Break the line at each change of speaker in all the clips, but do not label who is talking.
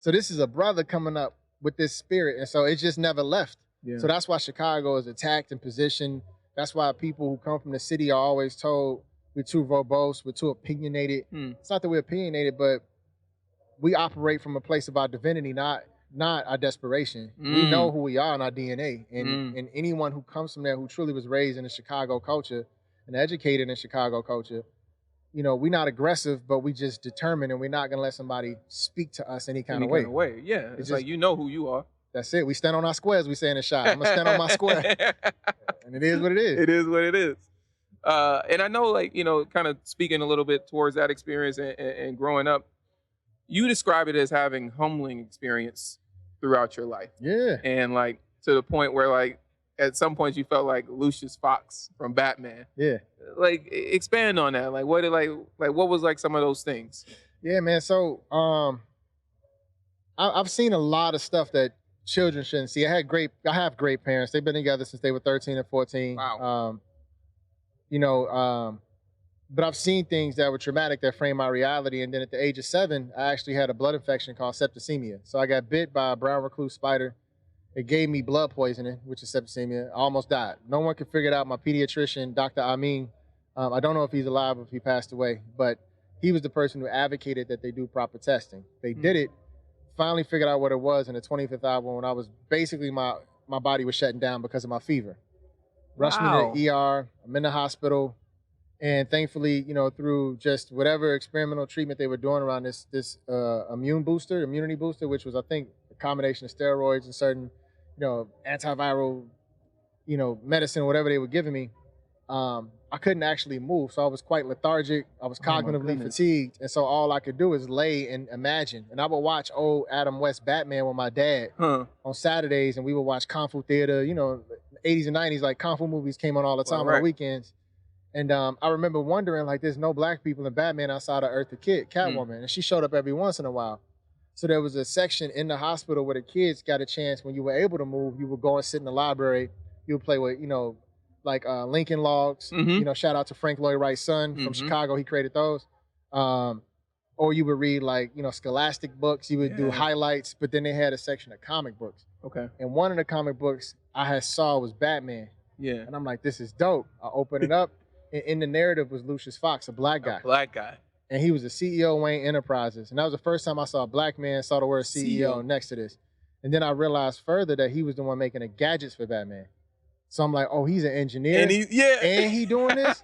So this is a brother coming up with this spirit, and so it just never left.
Yeah.
So that's why Chicago is attacked and positioned. That's why people who come from the city are always told we're too verbose, we're too opinionated. It's not that we're opinionated, but we operate from a place of our divinity, not our desperation. We know who we are in our DNA, and anyone who comes from there who truly was raised in the Chicago culture and educated in Chicago culture, you know, we're not aggressive, but we just determined, and we're not gonna let somebody speak to us any kind of way.
Yeah, it's
just,
like, you know who you are.
That's it. We stand on our squares. We say in the shot. I'm gonna stand on my square, and it is what it is.
It is what it is. And I know, like, you know, kind of speaking a little bit towards that experience and growing up, you describe it as having humbling experience throughout your life.
Yeah.
And like to the point where like at some point you felt like Lucius Fox from Batman.
Yeah.
Like expand on that. Like what what was like some of those things?
Yeah, man. So I've seen a lot of stuff that children shouldn't see. I have great parents. They've been together since they were 13 and 14.
Wow.
But I've seen things that were traumatic that framed my reality. And then at the age of 7, I actually had a blood infection called septicemia. So I got bit by a brown recluse spider. It gave me blood poisoning, which is septicemia. I almost died. No one could figure it out. My pediatrician, Dr. Amin, I don't know if he's alive or if he passed away, but he was the person who advocated that they do proper testing. They did it, finally figured out what it was in the 25th hour when I was basically, my body was shutting down because of my fever. Rushed me to the ER. I'm in the hospital. And thankfully, you know, through just whatever experimental treatment they were doing around this immunity booster, which was, I think, a combination of steroids and certain, you know, antiviral, you know, medicine, whatever they were giving me, I couldn't actually move. So I was quite lethargic. I was cognitively fatigued. And so all I could do is lay and imagine. And I would watch old Adam West Batman with my dad on Saturdays, and we would watch Kung Fu theater, you know, 80s and 90s, like Kung Fu movies came on all the time on the weekends. And I remember wondering, like, there's no black people in Batman outside of Eartha Kitt, Catwoman. And she showed up every once in a while. So there was a section in the hospital where the kids got a chance, when you were able to move, you would go and sit in the library. You would play with, you know, like Lincoln Logs. You know, shout out to Frank Lloyd Wright's son from Chicago. He created those. Or you would read, like, you know, scholastic books. You would do highlights. But then they had a section of comic books.
Okay.
And one of the comic books I had saw was Batman.
Yeah.
And I'm like, this is dope. I open it up. In the narrative was Lucius Fox, a black guy.
A black guy.
And he was the CEO of Wayne Enterprises. And that was the first time I saw a black man, saw the word CEO next to this. And then I realized further that he was the one making the gadgets for Batman. So I'm like, oh, he's an engineer.
And
he doing this?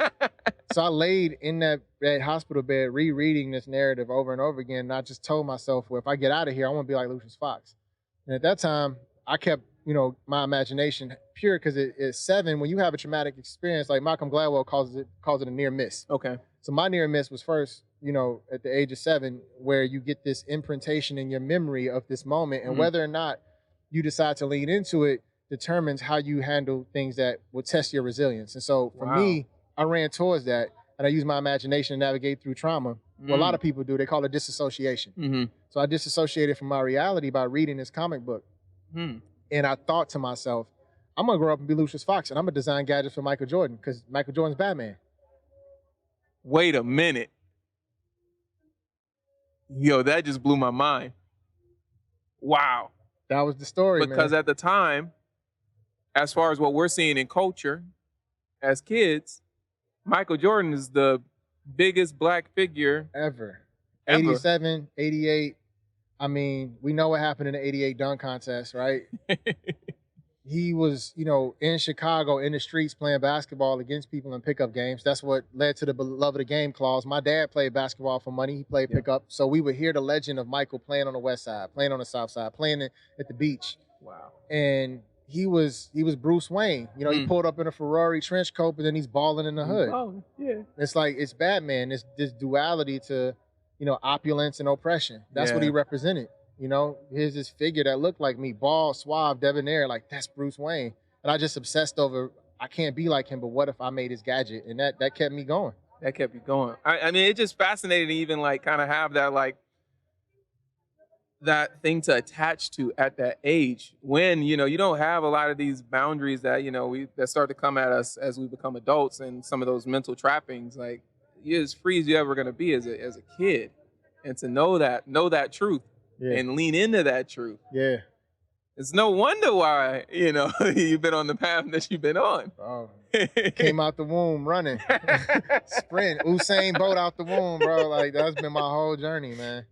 So I laid in that hospital bed rereading this narrative over and over again. And I just told myself, well, if I get out of here, I want to be like Lucius Fox. And at that time, I kept, you know, my imagination pure, because it's 7. When you have a traumatic experience, like Malcolm Gladwell calls it a near miss.
Okay.
So my near miss was first, you know, at the age of 7, where you get this imprintation in your memory of this moment, and whether or not you decide to lean into it determines how you handle things that will test your resilience. And so for me, I ran towards that, and I used my imagination to navigate through trauma. What a lot of people do, they call it disassociation. So I disassociated from my reality by reading this comic book. And I thought to myself, I'm going to grow up and be Lucius Fox, and I'm going to design gadgets for Michael Jordan, because Michael Jordan's Batman.
Wait a minute. Yo, that just blew my mind. Wow.
That was the story,
because at the time, as far as what we're seeing in culture as kids, Michael Jordan is the biggest black figure
ever. 87, 88. I mean, we know what happened in the 88 dunk contest, right? He was, you know, in Chicago, in the streets, playing basketball against people in pickup games. That's what led to the beloved of the game clause. My dad played basketball for money. He played pickup. So we would hear the legend of Michael playing on the west side, playing on the south side, playing at the beach.
Wow.
And he was Bruce Wayne. You know, he pulled up in a Ferrari trench coat, but then he's balling in the hood.
Oh, yeah.
It's like, it's Batman. This duality to, you know, opulence and oppression. That's what he represented. You know, here's this figure that looked like me, bald, suave, debonair, like, that's Bruce Wayne. And I just obsessed over, I can't be like him, but what if I made his gadget? And that kept me going.
That kept you going. I mean, it's just fascinating to even, like, kind of have that, like, that thing to attach to at that age when, you know, you don't have a lot of these boundaries that, you know, that start to come at us as we become adults, and some of those mental trappings. Like, you're as free as you're ever going to be as a kid. And to know that truth and lean into that truth.
Yeah.
It's no wonder why, you know, you've been on the path that you've been on.
Oh, came out the womb running. Sprint. Usain Bolt out the womb, bro. Like, that's been my whole journey, man.